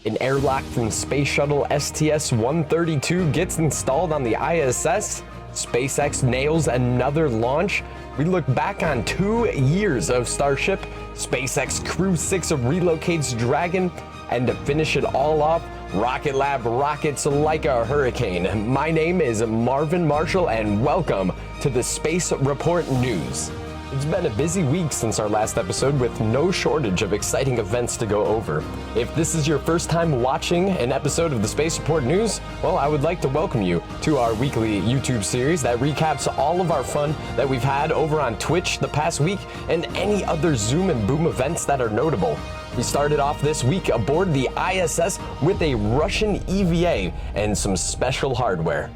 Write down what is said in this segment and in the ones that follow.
An airlock from Space Shuttle STS-132 gets installed on the ISS. SpaceX nails another launch. We look back on 2 years of Starship. SpaceX Crew-6 relocates Dragon. And to finish it all off, Rocket Lab rockets like a hurricane. My name is Marvin Marshall and welcome to the Space Report News. It's been a busy week since our last episode with no shortage of exciting events to go over. If this is your first time watching an episode of the Space Report News, well, I would like to welcome you to our weekly YouTube series that recaps all of our fun that we've had over on Twitch the past week and any other Zoom and Boom events that are notable. We started off this week aboard the ISS with a Russian EVA and some special hardware.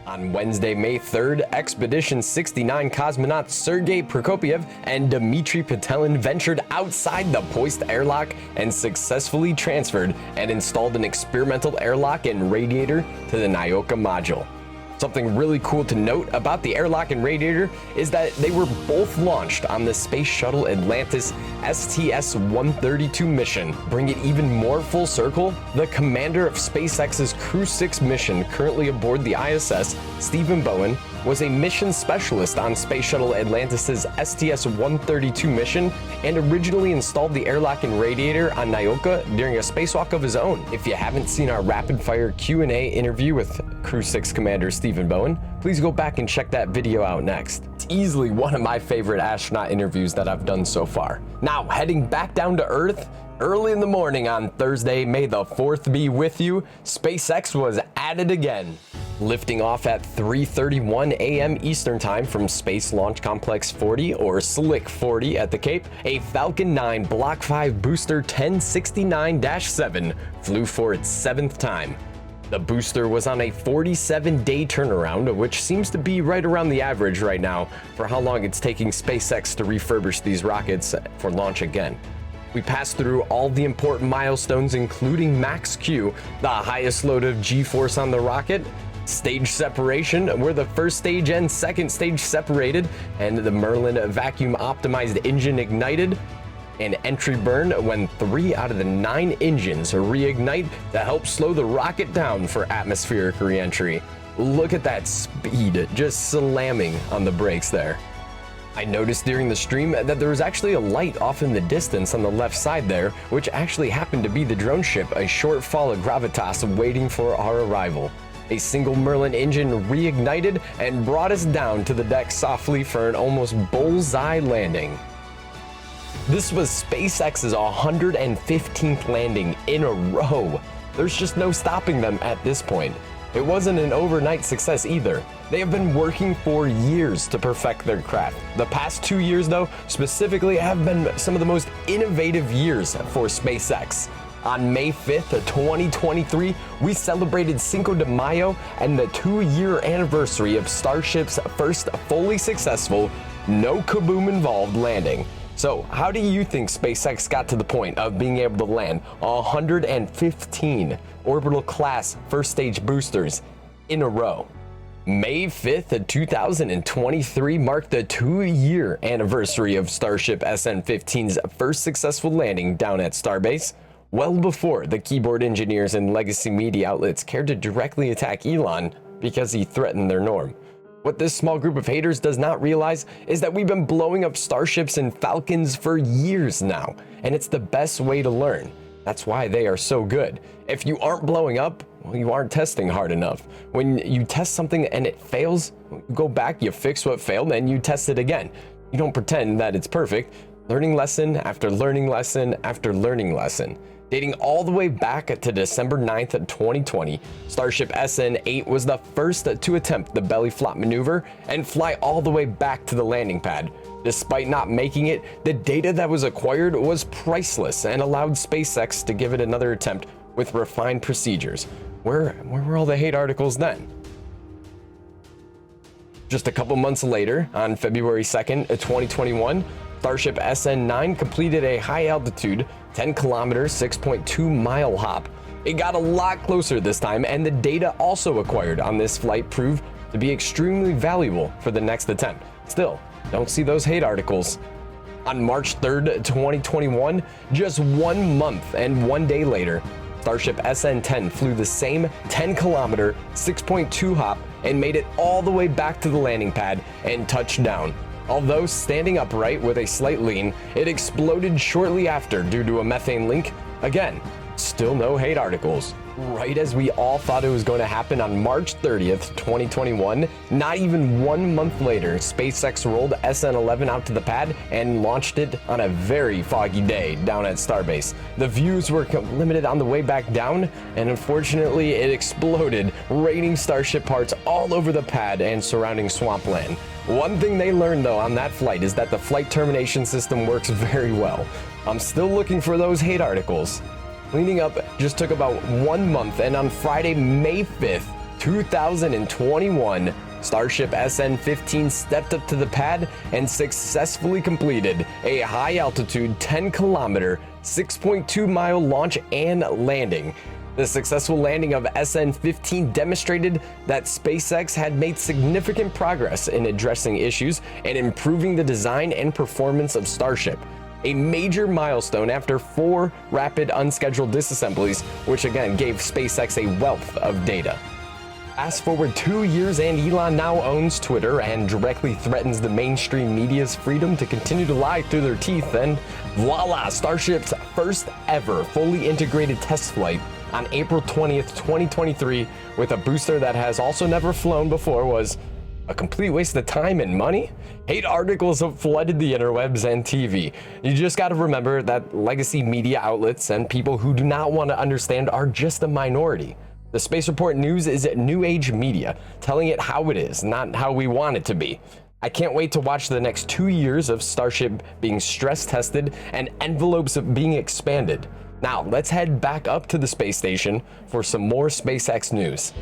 On Wednesday, May 3rd, Expedition 69 cosmonauts Sergei Prokopyev and Dmitry Petelin ventured outside the Poist airlock and successfully transferred and installed an experimental airlock and radiator to the Nyoka module. Something really cool to note about the airlock and radiator is that they were both launched on the Space Shuttle Atlantis STS-132 mission. Bring it even more full circle, the commander of SpaceX's Crew-6 mission currently aboard the ISS, Stephen Bowen, was a mission specialist on Space Shuttle Atlantis' STS-132 mission and originally installed the airlock and radiator on Nyoka during a spacewalk of his own. If you haven't seen our rapid-fire Q&A interview with Crew-6 Commander Stephen Bowen, please go back and check that video out next. It's easily one of my favorite astronaut interviews that I've done so far. Now, heading back down to Earth, early in the morning on Thursday, May the 4th be with you, SpaceX was at it again. Lifting off at 3:31 a.m. Eastern Time from Space Launch Complex 40 or Slick 40 at the Cape, a Falcon 9 Block 5 booster 1069-7 flew for its 7th time. The booster was on a 47-day turnaround, which seems to be right around the average right now for how long it's taking SpaceX to refurbish these rockets for launch again. We passed through all the important milestones, including Max Q, the highest load of G-force on the rocket, stage separation, where the first stage and second stage separated, and the Merlin vacuum optimized engine ignited, and entry burn when 3 out of the 9 engines reignite to help slow the rocket down for atmospheric re-entry. Look at that speed, just slamming on the brakes there. I noticed during the stream that there was actually a light off in the distance on the left side there, which actually happened to be the drone ship, a short fall of gravitas waiting for our arrival. A single Merlin engine reignited and brought us down to the deck softly for an almost bullseye landing. This was SpaceX's 115th landing in a row. There's just no stopping them at this point. It wasn't an overnight success either. They have been working for years to perfect their craft. The past 2 years, though, specifically have been some of the most innovative years for SpaceX. On May 5th, 2023, we celebrated Cinco de Mayo and the 2-year anniversary of Starship's first fully successful, no kaboom involved landing. So, how do you think SpaceX got to the point of being able to land 115 orbital class first stage boosters in a row? May 5th, 2023 marked the 2-year anniversary of Starship SN-15's first successful landing down at Starbase, well before the keyboard engineers and legacy media outlets cared to directly attack Elon because he threatened their norm. What this small group of haters does not realize is that we've been blowing up Starships and Falcons for years now, and it's the best way to learn. That's why they are so good. If you aren't blowing up, well, you aren't testing hard enough. When you test something and it fails, you go back, you fix what failed, and you test it again. You don't pretend that it's perfect. Learning lesson after learning lesson after learning lesson. Dating all the way back to December 9th, 2020, Starship SN-8 was the first to attempt the belly flop maneuver and fly all the way back to the landing pad. Despite not making it, the data that was acquired was priceless and allowed SpaceX to give it another attempt with refined procedures. Where were all the hate articles then? Just a couple months later, on February 2nd, 2021, Starship SN-9 completed a high-altitude, 10-kilometer, 6.2-mile hop. It got a lot closer this time, and the data also acquired on this flight proved to be extremely valuable for the next attempt. Still, don't see those hate articles. On March 3rd, 2021, just 1 month and 1 day later, Starship SN-10 flew the same 10-kilometer, 6.2 hop and made it all the way back to the landing pad and touched down. Although standing upright with a slight lean, it exploded shortly after due to a methane leak. Again, still no hate articles. Right as we all thought it was going to happen on March 30th, 2021, not even 1 month later, SpaceX rolled SN-11 out to the pad and launched it on a very foggy day down at Starbase. The views were limited on the way back down, and unfortunately it exploded, raining Starship parts all over the pad and surrounding swampland. One thing they learned though on that flight is that the flight termination system works very well. I'm still looking for those hate articles. Cleaning up just took about 1 month, and on Friday, May 5th, 2021, Starship SN-15 stepped up to the pad and successfully completed a high-altitude 10-kilometer, 6.2-mile launch and landing. The successful landing of SN-15 demonstrated that SpaceX had made significant progress in addressing issues and improving the design and performance of Starship. A major milestone after 4 rapid unscheduled disassemblies, which again gave SpaceX a wealth of data. Fast forward 2 years and Elon now owns Twitter and directly threatens the mainstream media's freedom to continue to lie through their teeth, and voila, Starship's first ever fully integrated test flight on April 20th, 2023 with a booster that has also never flown before was a complete waste of time and money. Hate articles have flooded the interwebs and TV. You just got to remember that legacy media outlets and people who do not want to understand are just a minority. The Space Report News is new age media, telling it how it is, not how we want it to be. I can't wait to watch the next 2 years of Starship being stress tested and envelopes being expanded. Now, let's head back up to the space station for some more SpaceX news.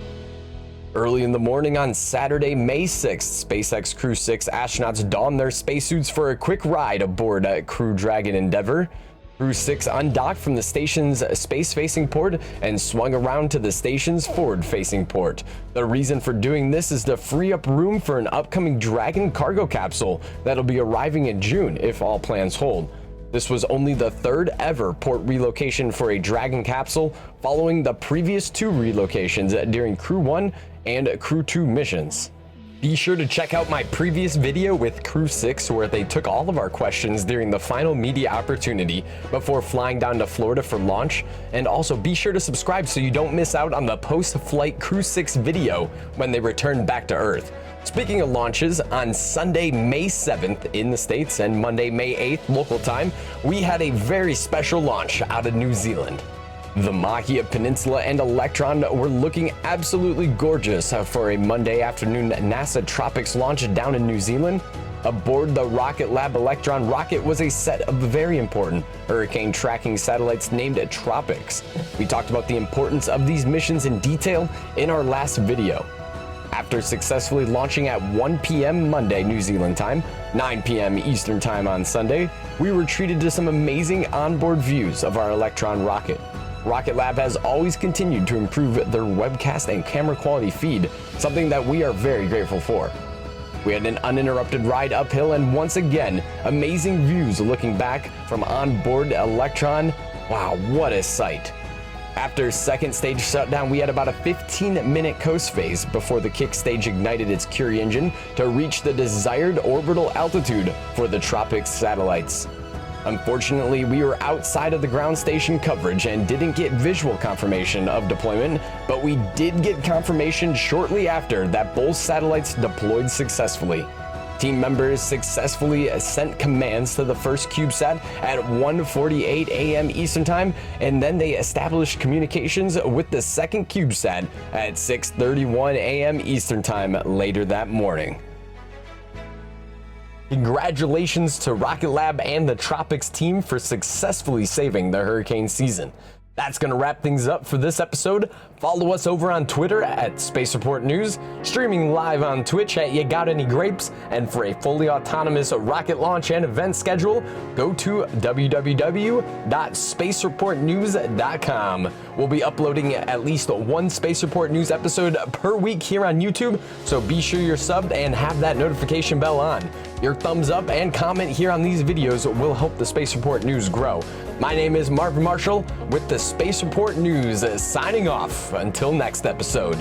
Early in the morning on Saturday, May 6th, SpaceX Crew-6 astronauts donned their spacesuits for a quick ride aboard Crew Dragon Endeavour. Crew-6 undocked from the station's space-facing port and swung around to the station's forward-facing port. The reason for doing this is to free up room for an upcoming Dragon cargo capsule that'll be arriving in June if all plans hold. This was only the 3rd ever port relocation for a Dragon capsule, following the previous 2 relocations during Crew 1 and Crew 2 missions. Be sure to check out my previous video with Crew-6 where they took all of our questions during the final media opportunity before flying down to Florida for launch, and also be sure to subscribe so you don't miss out on the post-flight Crew-6 video when they return back to Earth. Speaking of launches, on Sunday, May 7th in the States and Monday, May 8th local time, we had a very special launch out of New Zealand. The Mahia Peninsula and Electron were looking absolutely gorgeous for a Monday afternoon NASA TROPICS launch down in New Zealand. Aboard the Rocket Lab Electron rocket was a set of very important hurricane tracking satellites named TROPICS. We talked about the importance of these missions in detail in our last video. After successfully launching at 1 p.m. Monday, New Zealand time, 9 p.m. Eastern time on Sunday, we were treated to some amazing onboard views of our Electron rocket. Rocket Lab has always continued to improve their webcast and camera quality feed, something that we are very grateful for. We had an uninterrupted ride uphill and once again, amazing views looking back from onboard Electron. Wow, what a sight. After second stage shutdown, we had about a 15-minute coast phase before the kick stage ignited its Curie engine to reach the desired orbital altitude for the TROPICS satellites. Unfortunately, we were outside of the ground station coverage and didn't get visual confirmation of deployment, but we did get confirmation shortly after that both satellites deployed successfully. Team members successfully sent commands to the first CubeSat at 1:48 a.m. Eastern Time, and then they established communications with the second CubeSat at 6:31 a.m. Eastern Time later that morning. Congratulations to Rocket Lab and the TROPICS team for successfully saving the hurricane season. That's going to wrap things up for this episode. Follow us over on Twitter at Space Report News, streaming live on Twitch at You Got Any Grapes, and for a fully autonomous rocket launch and event schedule, go to www.spacereportnews.com. We'll be uploading at least one Space Report News episode per week here on YouTube, so be sure you're subbed and have that notification bell on. Your thumbs up and comment here on these videos will help the Space Report News grow. My name is Marvin Marshall with the Space Report News, signing off until next episode.